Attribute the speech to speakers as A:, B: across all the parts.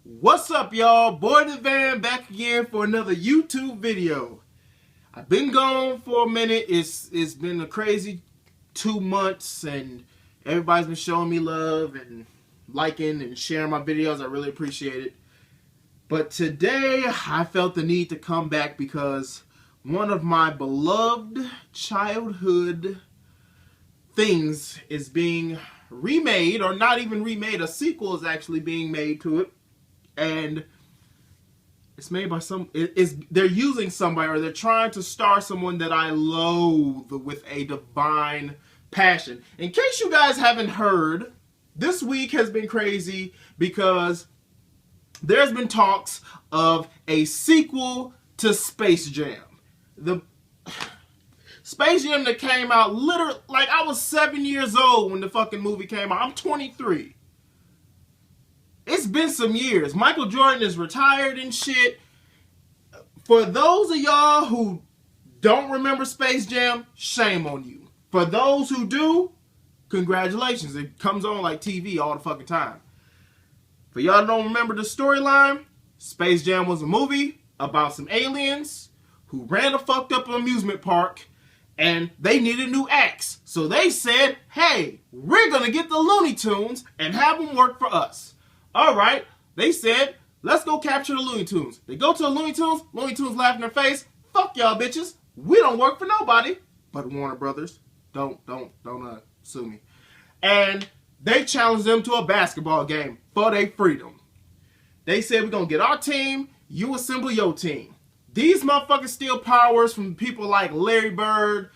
A: What's up, y'all? Boy the Van back again for another YouTube video. I've been gone for a minute. It's been a crazy 2 months, and everybody's been showing me love and liking and sharing my videos. I really appreciate it. But today, I felt the need to come back because one of my beloved childhood things is being remade, or not even remade. A sequel is actually being made to it. And it's made by they're using somebody, or they're trying to star someone that I loathe with a divine passion. In case you guys haven't heard, this week has been crazy because there's been talks of a sequel to Space Jam. The Space Jam that came out literally, like, I was 7 years old when the fucking movie came out. I'm 23. It's been some years. Michael Jordan is retired and shit. For those of y'all who don't remember Space Jam, shame on you. For those who do, congratulations. It comes on like TV all the fucking time. For y'all who don't remember the storyline, Space Jam was a movie about some aliens who ran a fucked up amusement park, and they needed new acts. So they said, hey, we're going to get the Looney Tunes and have them work for us. Alright, they said, let's go capture the Looney Tunes. They go to the Looney Tunes laugh in their face. Fuck y'all bitches. We don't work for nobody. But Warner Brothers, don't sue me. And they challenged them to a basketball game for their freedom. They said, we're going to get our team, you assemble your team. These motherfuckers steal powers from people like Larry Bird,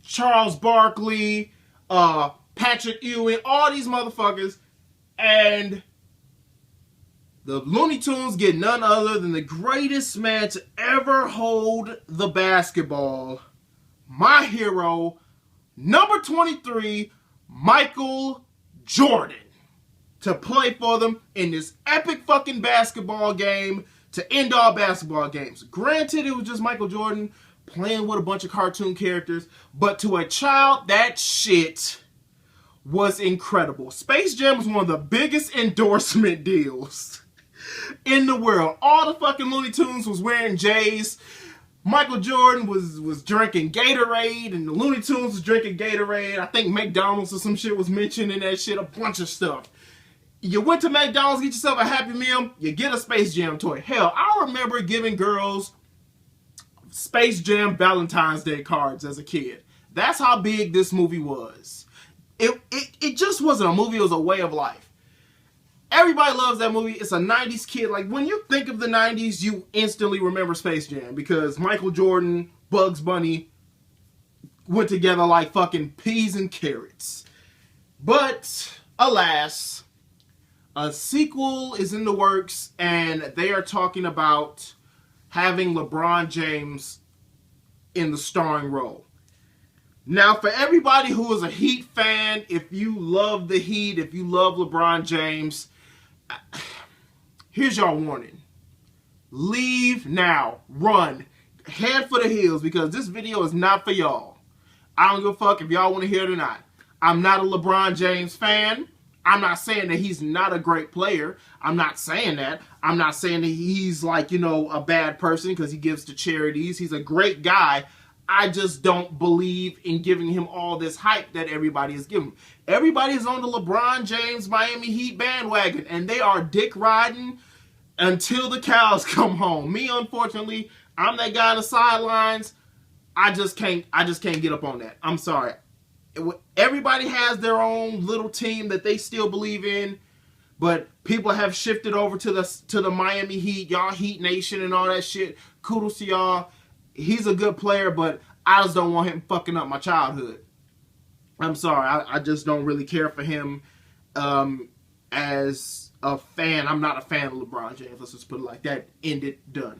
A: Charles Barkley, Patrick Ewing, all these motherfuckers. And the Looney Tunes get none other than the greatest man to ever hold the basketball. My hero, number 23, Michael Jordan, to play for them in this epic fucking basketball game to end all basketball games. Granted, it was just Michael Jordan playing with a bunch of cartoon characters, but to a child, that shit was incredible. Space Jam was one of the biggest endorsement deals in the world. All the fucking Looney Tunes was wearing J's. Michael Jordan was drinking Gatorade, and the Looney Tunes was drinking Gatorade. I think McDonald's or some shit was mentioned in that shit. A bunch of stuff. You went to McDonald's, get yourself a Happy Meal, you get a Space Jam toy. Hell, I remember giving girls Space Jam Valentine's Day cards as a kid. That's how big this movie was. It just wasn't a movie, it was a way of life. Everybody loves that movie. It's a 90s kid. Like, when you think of the 90s, you instantly remember Space Jam because Michael Jordan, Bugs Bunny went together like fucking peas and carrots. But, alas, a sequel is in the works, and they are talking about having LeBron James in the starring role. Now, for everybody who is a Heat fan, if you love the Heat, if you love LeBron James, here's your warning. Leave now. Run. Head for the hills, because this video is not for y'all. I don't give a fuck if y'all want to hear it or not. I'm not a LeBron James fan. I'm not saying that he's not a great player. I'm not saying that. I'm not saying that he's like, a bad person because he gives to charities. He's a great guy. I just don't believe in giving him all this hype that everybody is giving. Everybody is on the LeBron James Miami Heat bandwagon, and they are dick riding until the cows come home. Me, unfortunately, I'm that guy on the sidelines. I just can't get up on that. I'm sorry. Everybody has their own little team that they still believe in, but people have shifted over to the Miami Heat, y'all Heat Nation and all that shit. Kudos to y'all. He's a good player, but I just don't want him fucking up my childhood. I'm sorry. I just don't really care for him as a fan. I'm not a fan of LeBron James. Let's just put it like that. End it. Done.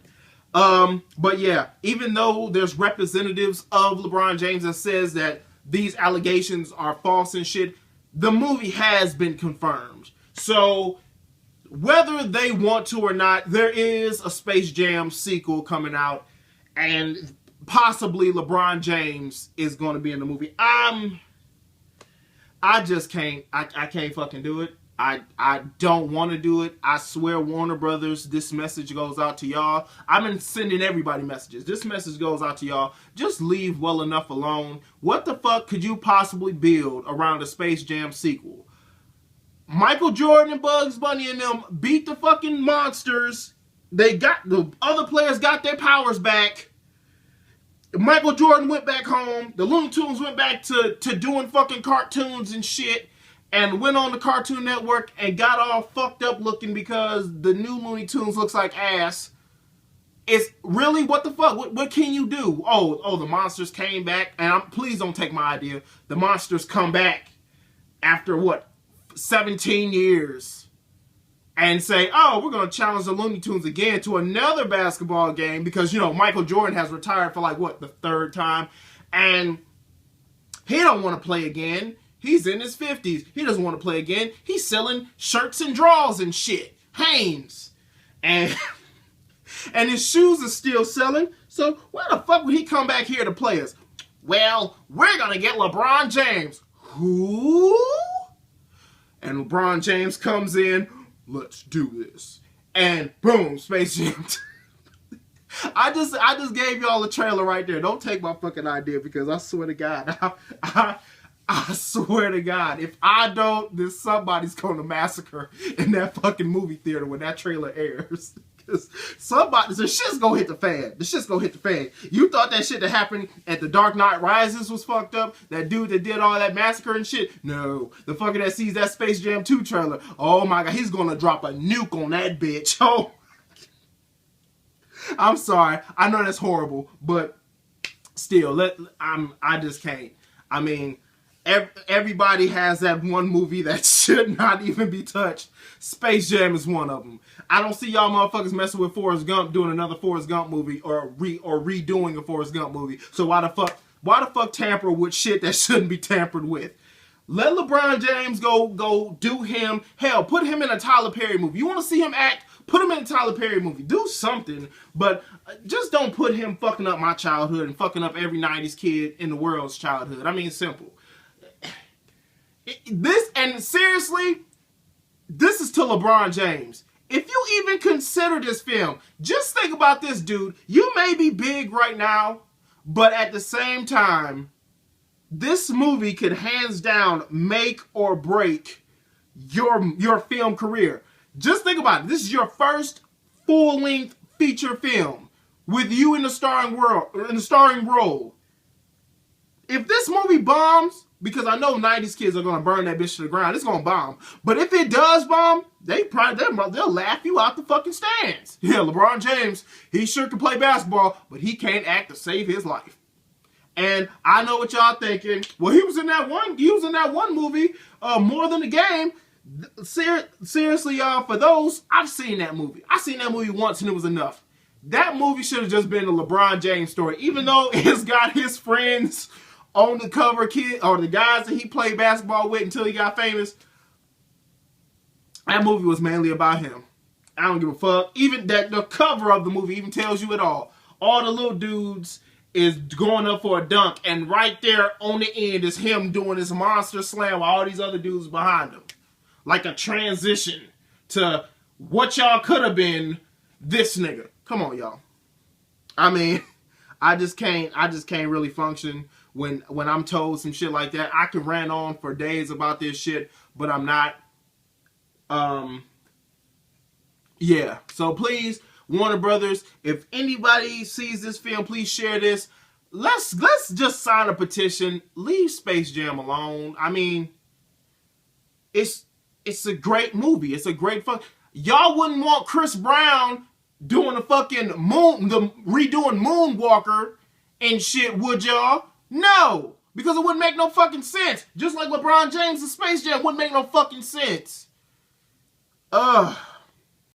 A: But yeah, even though there's representatives of LeBron James that says that these allegations are false and shit, the movie has been confirmed. So whether they want to or not, there is a Space Jam sequel coming out. And possibly LeBron James is going to be in the movie. I just can't. I can't fucking do it. I don't want to do it. I swear, Warner Brothers, this message goes out to y'all. I've been sending everybody messages. This message goes out to y'all. Just leave well enough alone. What the fuck could you possibly build around a Space Jam sequel? Michael Jordan and Bugs Bunny and them beat the fucking monsters. They got, the other players got their powers back. Michael Jordan went back home. The Looney Tunes went back to doing fucking cartoons and shit. And went on the Cartoon Network and got all fucked up looking because the new Looney Tunes looks like ass. It's really, what the fuck? What can you do? Oh, the monsters came back. And please don't take my idea. The monsters come back after what? 17 years. And say, oh, we're going to challenge the Looney Tunes again to another basketball game. Because, you know, Michael Jordan has retired for like, what, the third time. And he don't want to play again. He's in his 50s. He doesn't want to play again. He's selling shirts and drawers and shit. Hanes. And his shoes are still selling. So why the fuck would he come back here to play us? Well, we're going to get LeBron James. Who? And LeBron James comes in. Let's do this. And boom, Space Jam. I just gave y'all a trailer right there. Don't take my fucking idea because I swear to God, I swear to God, if I don't, then somebody's going to massacre in that fucking movie theater when that trailer airs. Because the shit's going to hit the fan. The shit's going to hit the fan. You thought that shit that happened at The Dark Knight Rises was fucked up? That dude that did all that massacre and shit? No. The fucker that sees that Space Jam 2 trailer, oh my God, he's going to drop a nuke on that bitch. Oh, I'm sorry. I know that's horrible, but still, I just can't. I mean, everybody has that one movie that should not even be touched. Space Jam is one of them. I don't see y'all motherfuckers messing with Forrest Gump doing another Forrest Gump movie or redoing a Forrest Gump movie. So why the fuck tamper with shit that shouldn't be tampered with? Let LeBron James go do him. Hell, put him in a Tyler Perry movie. You want to see him act? Put him in a Tyler Perry movie. Do something, but just don't put him fucking up my childhood and fucking up every 90s kid in the world's childhood. I mean, simple. Seriously, this is to LeBron James. If you even consider this film, just think about this, dude. You may be big right now, but at the same time, this movie could hands down make or break your film career. Just think about it. This is your first full-length feature film with you in the starring role. If this movie bombs, because I know 90s kids are going to burn that bitch to the ground, it's going to bomb. But if it does bomb, they'll laugh you out the fucking stands. Yeah, LeBron James, he sure can play basketball, but he can't act to save his life. And I know what y'all thinking. Well, he was in that one movie, More Than a Game. Seriously, y'all, for those, I've seen that movie. I seen that movie once and it was enough. That movie should have just been a LeBron James story. Even though it's got his friends on the cover, kid, or the guys that he played basketball with until he got famous. That movie was mainly about him. I don't give a fuck. Even that the cover of the movie even tells you it all. All the little dudes is going up for a dunk, and right there on the end is him doing this monster slam while all these other dudes behind him. Like a transition to what y'all could have been, this nigga. Come on, y'all. I mean, I just can't really function when I'm told some shit like that. I can rant on for days about this shit, but I'm not. Yeah. So please, Warner Brothers, if anybody sees this film, please share this. Let's just sign a petition. Leave Space Jam alone. I mean, it's a great movie. It's a great fun. Y'all wouldn't want Chris Brown doing the fucking redoing Moonwalker and shit, would y'all? No, because it wouldn't make no fucking sense. Just like LeBron James and Space Jam wouldn't make no fucking sense. Ugh.